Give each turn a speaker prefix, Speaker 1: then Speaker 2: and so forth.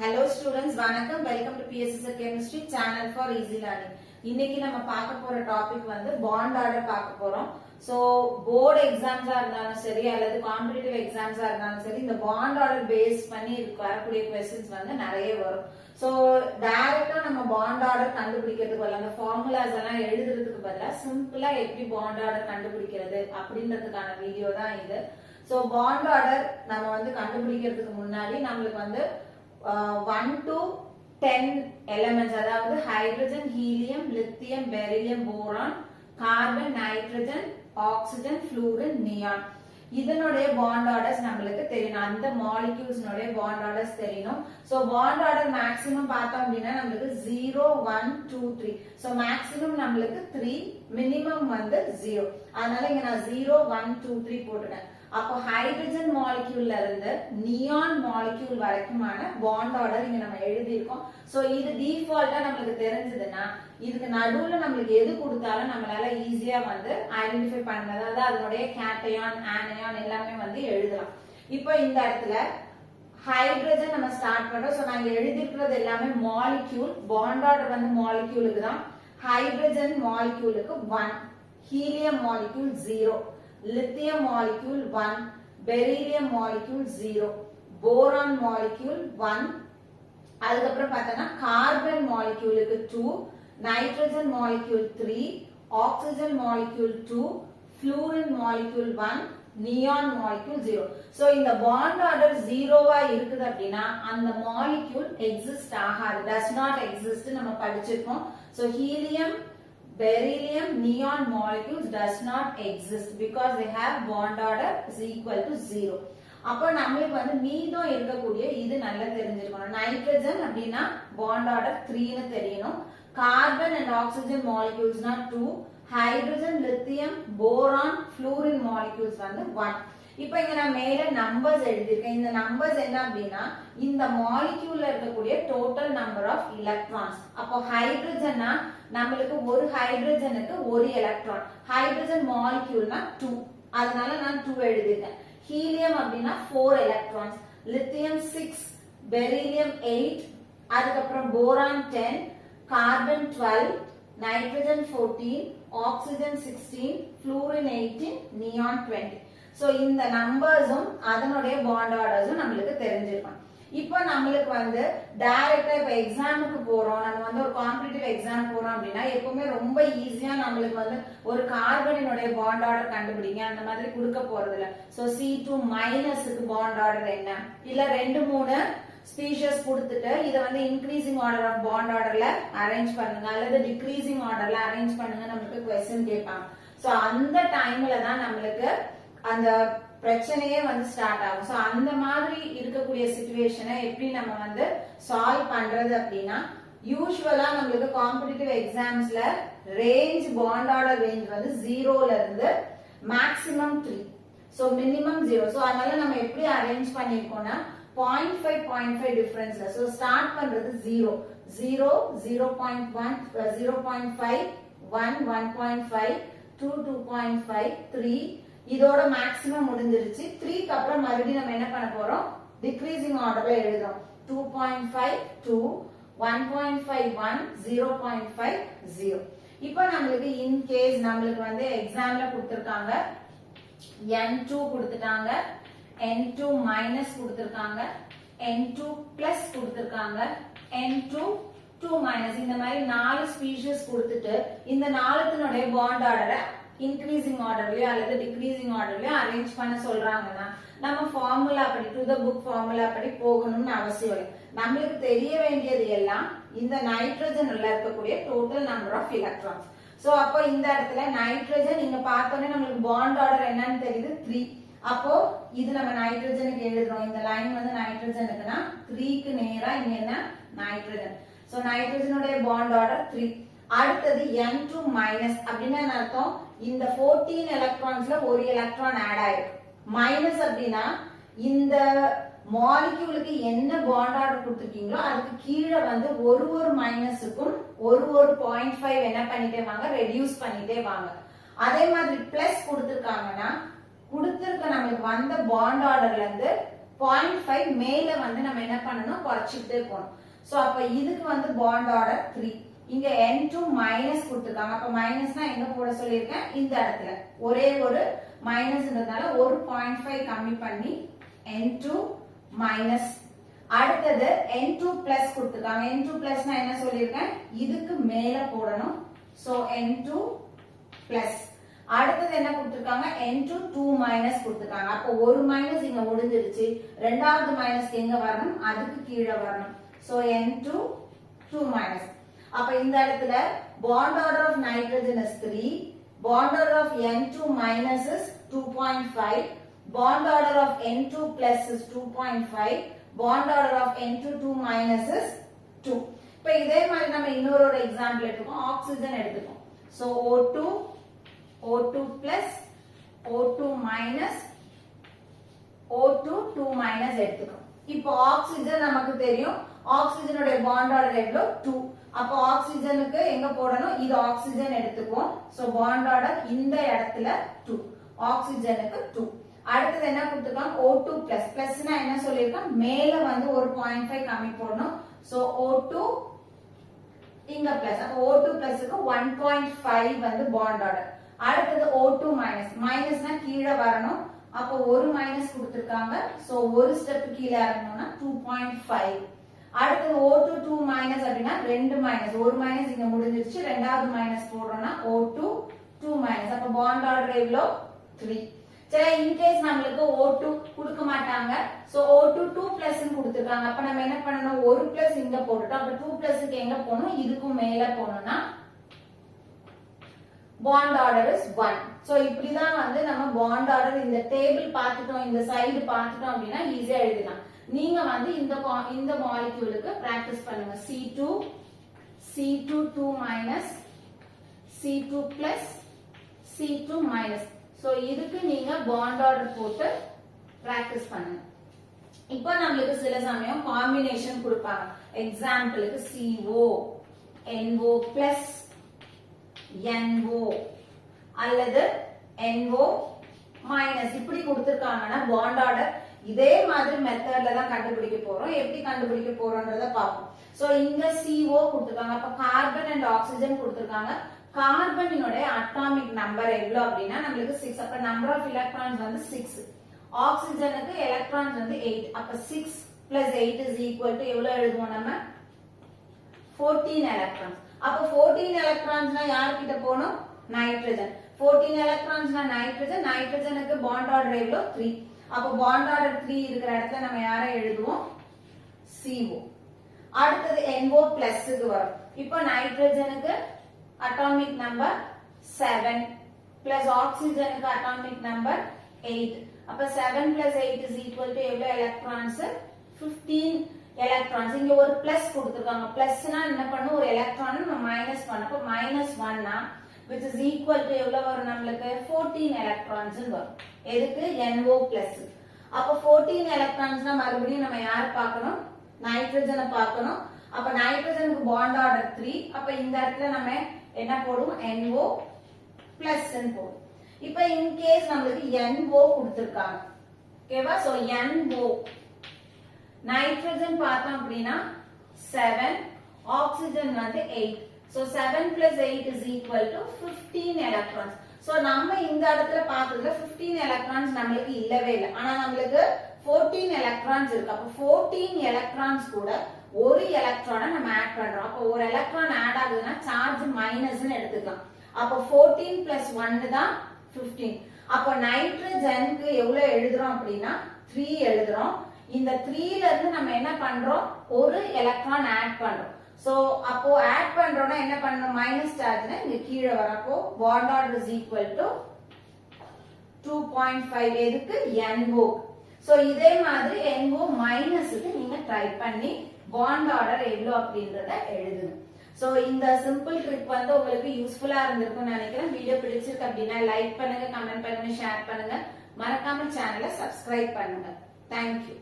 Speaker 1: Hello students, வணக்கம். Welcome to PSSR Chemistry Channel for Easy Learning. இன்னைக்கு நம்ம பார்க்க போற டாபிக் வந்து bond order பார்க்க போறோம். So board exams இருந்தாலும் சரி அல்லது காம்படிட்டிவ் எக்ஸாம்ஸா இருந்தாலும் சரி இந்த bond order பேஸ் பண்ணி வரக்கூடிய क्वेश्चंस வந்து நிறைய வரும். So டைரக்டா நம்ம bond order கண்டுபிடிக்கிறதுக்கு பதிலா அந்த ஃபார்முலாஸ் எல்லாம் எழுதுறதுக்கு பதிலா சிம்பிளா எப்படி bond order கண்டுபிடிக்கிறது அப்படின்றதுக்கான வீடியோ தான் இது. So bond order நம்ம வந்து கண்டுபிடிக்கிறதுக்கு முன்னாடி நமக்கு வந்து 1 to 10 elements அதாவது hydrogen, helium, lithium, beryllium, boron, carbon, nitrogen, oxygen, fluorine, neon இதனுடைய பாண்ட் ஆர்டர்ஸ் நமக்கு தெரியணும். அந்த மாலிக்யூல்ஸ்னுடைய பாண்ட் ஆர்டர்ஸ் தெரியணும். சோ பாண்ட் ஆர்டர் மேக்ஸிமம் பார்த்தோம் அப்படின்னா நமக்கு 0 1 2 3. சோ மேக்ஸிமம் நமக்கு 3, மினிமம் வந்து 0. அதனால இங்க நான் 0 1 2 3 போட்டுட்டேன். அப்போ ஹைட்ரஜன் மாலிக்யூல்ல இருந்து நியான் மாலிக்யூல் வரைக்குமான பாண்ட் ஆர்டர் இங்க நம்ம எழுதி இருக்கோம். சோ இது டிஃபால்ட்டா நமக்கு தெரிஞ்சதுன்னா இதுக்கு நடுவுல நமக்கு எது கொடுத்தாலும் நம்மளால ஈஸியா வந்து ஐடென்டிஃபை பண்ணது, அதாவது அதனுடைய கேட்டையான், ஆனையான் எல்லாமே வந்து எழுதலாம். இப்போ இந்த இடத்துல ஹைட்ரஜன் நம்ம ஸ்டார்ட் பண்றோம். சோ நாங்க எழுதிக்கிறது எல்லாமே மாலிக்யூல். பாண்ட் ஆர்டர் வந்து மாலிக்யூலுக்கு தான். ஹைட்ரஜன் மாலிக்யூலுக்கு 1, helium molecule 0, lithium molecule 1, beryllium molecule 0, boron molecule 1, அதுக்கப்புறம் பார்த்தோம்னா கார்பன் மாலிக்யூலுக்கு 2, nitrogen molecule 3, oxygen molecule 2, fluorine molecule 1, neon molecule 0. So இந்த பாண்ட் ஆர்டர் 0வா இருக்குது அப்படின்னா அந்த மாலிக்யூல் எக்ஸிஸ்ட் ஆகாது, does not exist நம்ம படிச்சிருக்கோம். So helium, beryllium, neon molecules does not exist because they have bond order is equal to 0. அப்ப நமக்கு வந்து மீதம் இருக்கக்கூடிய இது நல்லா தெரிஞ்சிருக்கணும். நைட்ரஜன் அப்படின்னா bond order 3 னு தெரியணும். கார்பன் and ஆக்சிஜன் moleculesனா 2, hydrogen, lithium, boron, fluorine molecules வந்து 1. இப்போ இங்க நான் மேல நம்பர்ஸ் எழுதிருக்கேன். இந்த நம்பர்ஸ் என்ன அப்படின்னா இந்த மாலிக்யூல்ல இருக்கக்கூடிய டோட்டல் நம்பர் ஆஃப் எலக்ட்ரான்ஸ். அப்போ ஹைட்ரஜன்னா நமக்கு ஒரு ஹைட்ரஜனுக்கு ஒரு எலக்ட்ரான். ஹைட்ரஜன் மாலிக்யூல்னா 2, அதனால நான் 2 எழுதிட்டேன். ஹீலியம் அப்படின்னா 4 எலக்ட்ரான்ஸ், லித்தியம் 6, பெரிலியம் 8, அதுக்கப்புறம் boron 10, carbon 12, nitrogen 14, oxygen 16, fluorine 18, neon 20. So இந்த நம்பர்ஸும் அதனுடைய பாண்ட் ஆர்டர்ஸும் நமக்கு தெரிஞ்சிருக்கும். இப்போ நமக்கு வந்து டைரக்டா இப்ப எக்ஸாமுக்கு போறோம், நம்ம வந்து ஒரு காம்படிட்டிவ் எக்ஸாம் போறோம் அப்படின்னா எப்பவுமே ரொம்ப ஈஸியா நமக்கு வந்து ஒரு கார்பனினுடைய பாண்ட் ஆர்டர் கண்டுபிடிங்க அந்த மாதிரி கொடுக்க போறது இல்ல. சோ C2 மைனஸ்க்கு பாண்ட் ஆர்டர் என்ன, இல்ல 2 3 ஸ்பீஷியஸ் கொடுத்துட்டு இத வந்து இன்க்ரீசிங் ஆர்டர் ஆஃப் பாண்ட் ஆர்டர்ல அரேஞ்ச் பண்ணுங்க அல்லது டிக்ரீசிங் ஆர்டர்ல அரேஞ்ச் பண்ணுங்க நமக்கு क्वेश्चन கேட்பாங்க. சோ அந்த டைம்ல தான் நமக்கு அந்த பிரச்சனையே வந்து ஸ்டார்ட் ஆகும். சோ அந்த மாதிரி இருக்கக்கூடிய சிச்சுவேஷனை எப்படி நம்ம வந்து சால்வ் பண்றது அப்படின்னா யூசுவலா நமக்கு காம்படிட்டிவ் எக்ஸாம்ஸ்ல ரேஞ்ச் பாண்ட் ஆர்டர் ரேஞ்ச் வந்து 0ல இருந்து மேக்ஸிமம் 3, சோ மினிமம் 0. சோ அதனால நம்ம எப்படி அரேஞ்ச் பண்ணிருக்கோம்னா 0.5 டிஃபரன்ஸ்ல. சோ ஸ்டார்ட் பண்றது 0 0 0.1 0.5 1 1.5 2 2.5 3 இதோட மேக்ஸிமம் முடிஞ்சிருச்சு. 3க்கு அப்புறம் மறுபடியும் நம்ம என்ன பண்ண போறோம், டிக்ரீசிங் ஆர்டர்ல எழுதுறோம். 2.5 2 1.5 1 0.5 0. இப்போ நமக்கு இன் கேஸ் நமக்கு வந்து எக்ஸாம்ல கொடுத்திருக்காங்க N2 கொடுத்துட்டாங்க, N2 மைனஸ் கொடுத்திருக்காங்க, N2 பிளஸ் கொடுத்திருக்காங்க, N2 2 மைனஸ், இந்த மாதிரி 4 ஸ்பீஷியஸ் கொடுத்துட்டு இந்த 4த்தினுடைய பாண்ட் ஆர்டரை இன்க்ரீசிங் ஆர்டர்லயோ அல்லது டிக்ரீசிங் ஆர்டர்லயோ அரேஞ்ச் பண்ண சொல்றாங்கன்னா நம்ம ஃபார்முலா படி டு தி புக் ஃபார்முலா படி போகணும்னு அவசியம் இல்லை. நமக்கு தெரிய வேண்டியது எல்லாம் இந்த நைட்ரஜன்ல இருக்கக்கூடிய total number of electrons. So அப்போ இந்த இடத்துல நைட்ரஜன் இங்க பார்த்தோன்னே நமக்கு பாண்ட் ஆர்டர் என்னன்னு தெரியுது 3. அப்போ இது நம்ம நைட்ரஜனுக்கு எழுதுறோம். இந்த லைன் வந்து நைட்ரஜனுக்குன்னா 3க்கு நேரா இங்க என்ன நைட்ரஜன். சோ நைட்ரஜனுடைய பாண்ட் ஆர்டர் 3. அடுத்தது N2 மைனஸ் அப்படின்னா என்ன அர்த்தம், இந்த 14 எலக்ட்ரான்ஸ்ல ஒரு எலக்ட்ரான் ஆட் ஆயிருக்கு. மைனஸ் அப்படின்னா இந்த மாலிக்யூலுக்கு என்ன பாண்ட் ஆர்டர் கொடுத்துருக்கீங்களோ அதுக்கு கீழே வந்து ஒரு மைனஸுக்கும் ஒரு 0.5 என்ன பண்ணிட்டே வாங்க, ரெடியூஸ் பண்ணிட்டே வாங்க. அதே மாதிரி பிளஸ் கொடுத்திருக்காங்கன்னா கொடுத்திருக்க நமக்கு வந்த பாண்ட் ஆர்டர்ல இருந்து 0.5 மேல வந்து நம்ம என்ன பண்ணணும் குறைச்சிட்டே போகணும். சோ அப்ப இதுக்கு வந்து பாண்ட் ஆர்டர் 3. இங்க N2 மைனஸ் கொடுத்திருக்காங்க. அப்ப மைனஸ்னா எங்க போட சொல்லியிருக்கேன், இந்த இடத்துல ஒரே ஒரு மைனஸ்ன்றதால ஒரு 0.5 கம்மி பண்ணி N2 மைனஸ். அடுத்தது N2 பிளஸ் கொடுத்திருக்காங்க. N2 பிளஸ்னா என்ன சொல்லியிருக்கேன், இதுக்கு மேல போடணும். So N2 plus. அடுத்தது என்ன கொடுத்திருக்காங்க, N2 2 மைனஸ் கொடுத்திருக்காங்க. அப்ப ஒரு மைனஸ் இங்க முடிஞ்சிருச்சு, ரெண்டாவது மைனஸ் எங்க வரணும், அதுக்கு கீழே வரணும். So N2 2 minus. அப்ப இந்த இடத்துல bond order of nitrogen is 3, bond order of N2 minus is 2.5, bond order of N2 plus is 2.5, bond order of N2 2 minus is 2. இப்ப இதே மாதிரி நம்ம இன்னொரு எக்ஸாம்பிள் எடுத்துக்கோம், ஆக்சிஜன் எடுத்துக்கோம். So O2 O2 plus O2 minus O2 2 minus எடுத்துக்கோம். இப்போ oxygen நமக்கு தெரியும், ஆக்சிஜனோட பாண்ட் ஆர்டர் எவ்வளவு 2. அப்போ ஆக்சிஜனுக்கு எங்க போடணும், இது ஆக்சிஜன் எடுத்துக்குவோம். சோ பாண்ட் ஆர்டர் இந்த இடத்துல 2, ஆக்சிஜனுக்கு 2. அடுத்தது என்ன கொடுத்திருக்காங்க, O2 plus. பிளஸ்னா என்ன சொல்லிருக்காங்க, மேல வந்து ஒரு 0.5 கம்மி போடணும். சோ O2 இங்க பிளஸ். அப்ப O2 பிளஸ்க்கு 1.5 வந்து பாண்ட் ஆர்டர். அடுத்தது O2 மைனஸ். மைனஸ்னா கீழே வரணும். அப்ப ஒரு மைனஸ் கொடுத்திருக்காங்க. சோ ஒரு ஸ்டெப் கீழே இறங்கணும்னா 2.5. அடுத்தது O2 2 மைனஸ் அப்படின்னா ரெண்டு மைனஸ், ஒரு மைனஸ் இங்க முடிஞ்சிருச்சு, ரெண்டாவது மைனஸ் போடுறோம்னா O2 2 மைனஸ். அப்ப பாண்ட் ஆர்டர் எவ்வளோ 3. சரி, இன்கேஸ் நம்மளுக்கு O2 கொடுக்க மாட்டாங்க, சோ O2 2 பிளஸ் கொடுத்திருக்காங்க. அப்ப நம்ம என்ன பண்ணணும், ஒரு பிளஸ் இங்க போட்டுட்டோம். அப்ப 2 பிளஸ்க்கு எங்க போகணும், இதுக்கும் மேல போகணும்னா bond order is 1. சோ இப்படிதான் வந்து நம்ம bond order இந்த டேபிள் பார்த்துட்டோம், இந்த சைடு பார்த்துட்டோம் அப்படின்னா ஈஸியா எழுதலாம். நீங்க வந்து இந்த மாலிக்யூலுக்கு பிராக்டிஸ் பண்ணுங்க. C2 C2 2 minus C2 plus C2 minus. So இதுக்கு நீங்க bond order போட்டு பிராக்டிஸ் பண்ணுங்க. இப்போ நமக்கு சில சமயம் காம்பினேஷன் கொடுப்பாங்க. எக்ஸாம்பிளுக்கு CO NO plus NO அல்லது NO மைனஸ் இப்படி கொடுத்திருக்காங்கன்னா bond order இதே மாதிரி மெத்தட்ல தான் கண்டுபிடிக்க போறோம். எப்படி கண்டுபிடிக்க போறோம்ன்றத பாப்போம். சோ இங்க CO கொடுத்திருக்காங்க. அப்ப கார்பன் அண்ட் ஆக்சிஜன் கொடுத்திருக்காங்க. கார்பனினோட அட்டாமிக் நம்பர் எவ்வளவு அப்படின்னா நமக்கு 6. அப்ப நம்பர் ஆஃப் எலக்ட்ரான்ஸ் வந்து 6. ஆக்சிஜனுக்கு எலக்ட்ரான்ஸ் வந்து 8. அப்ப 6 plus 8 is equal to எவ்வளவு எழுதுவோம் நம்ம, 14 எலக்ட்ரான்ஸ். அப்ப 14 எலக்ட்ரான்ஸ்னா யார்கிட்ட போணும், நைட்ரஜன். 14 எலக்ட்ரான்ஸ்னா நைட்ரஜன். நைட்ரஜனுக்கு பாண்ட் ஆர்டர் எவ்வளவு 3. அப்ப பாண்ட் ஆர்டர் 3 இருக்கிற இடத்துல நம்ம யாரை எழுதுவோம், CO. அடுத்தது NO பிளஸ்க்கு வரும். இப்போ நைட்ரஜனுக்கு அட்டாமிக் நம்பர் 7 பிளஸ் ஆக்சிஜனுக்கு அட்டாமிக் நம்பர் 8. அப்ப 7 plus 8 is equal to எவ்வளவு எலக்ட்ரான்ஸ், 15 எலக்ட்ரான்ஸ். இங்க ஒரு பிளஸ் கொடுத்திருக்காங்க. பிளஸ்னா என்ன பண்ணும், ஒரு எலக்ட்ரான் நம்ம மைனஸ் பண்ணப்போ -1னா which is equal to எவ்வளவு வரும் நமக்கு, 14 எலக்ட்ரான்ஸ் வரும். எதுக்கு, NO பிளஸ். அப்ப 14 எலக்ட்ரான்ஸ்னா மறுபடியும் நம்ம யார் பார்க்கணும், நைட்ரஜனை பார்க்கணும். அப்ப நைட்ரஜனுக்கு பாண்ட் ஆர்டர் 3. அப்ப இந்த இடத்துல நம்ம என்ன போடுவோம், NO பிளஸ் போடுவோம். இப்ப இன் கேஸ் நமக்கு NO கொடுத்திருக்காங்க, ஓகேவா. சோ NO நைட்ரஜன் பார்த்தோம் அப்படின்னா 7, ஆக்சிஜன் வந்து 8. So 7 plus 8 is equal to 15 electrons. So நம்ம இந்த இடத்துல பார்த்ததுல 15 electrons நமக்கு இல்லவே இல்லை. ஆனா நமக்கு 14 electrons இருக்கு. அப்ப 14 electrons கூட ஒரு எலக்ட்ரானை நம்ம ஆட் பண்றோம். அப்ப ஒரு எலக்ட்ரான் ஆட் ஆகுதுன்னா சார்ஜ் மைனஸ்னு எடுத்துக்கலாம். அப்ப 14 plus 1 தான் 15. அப்ப நைட்ரஜனுக்கு எவ்வளவு எழுதுறோம் அப்படின்னா 3 எழுதுறோம். இந்த 3ல இருந்து நம்ம என்ன பண்றோம், ஒரு எலக்ட்ரான் ஆட் பண்றோம். சோ அப்போ ஆட் பண்றோம்னா என்ன பண்ணணும், மைனஸ் சார்ஜ்னா இங்க கீழே வரப்போ bond order is equal to 2.5. எதுக்கு, NO. சோ இதே மாதிரி NO மைனஸ்க்கு நீங்க ட்ரை பண்ணி bond order எவ்வளவு அப்படின்றத எழுதுங்க. சோ இந்த சிம்பிள் ட்ரிக் வந்து உங்களுக்கு யூஸ்ஃபுல்லா இருந்திருக்கும்னு நினைக்கிறேன். வீடியோ பிடிச்சிருக்கு அப்படின்னா லைக் பண்ணுங்க, கமெண்ட் பண்ணுங்க, ஷேர் பண்ணுங்க. மறக்காம சேனலை சப்ஸ்கிரைப் பண்ணுங்க. தேங்க்யூ.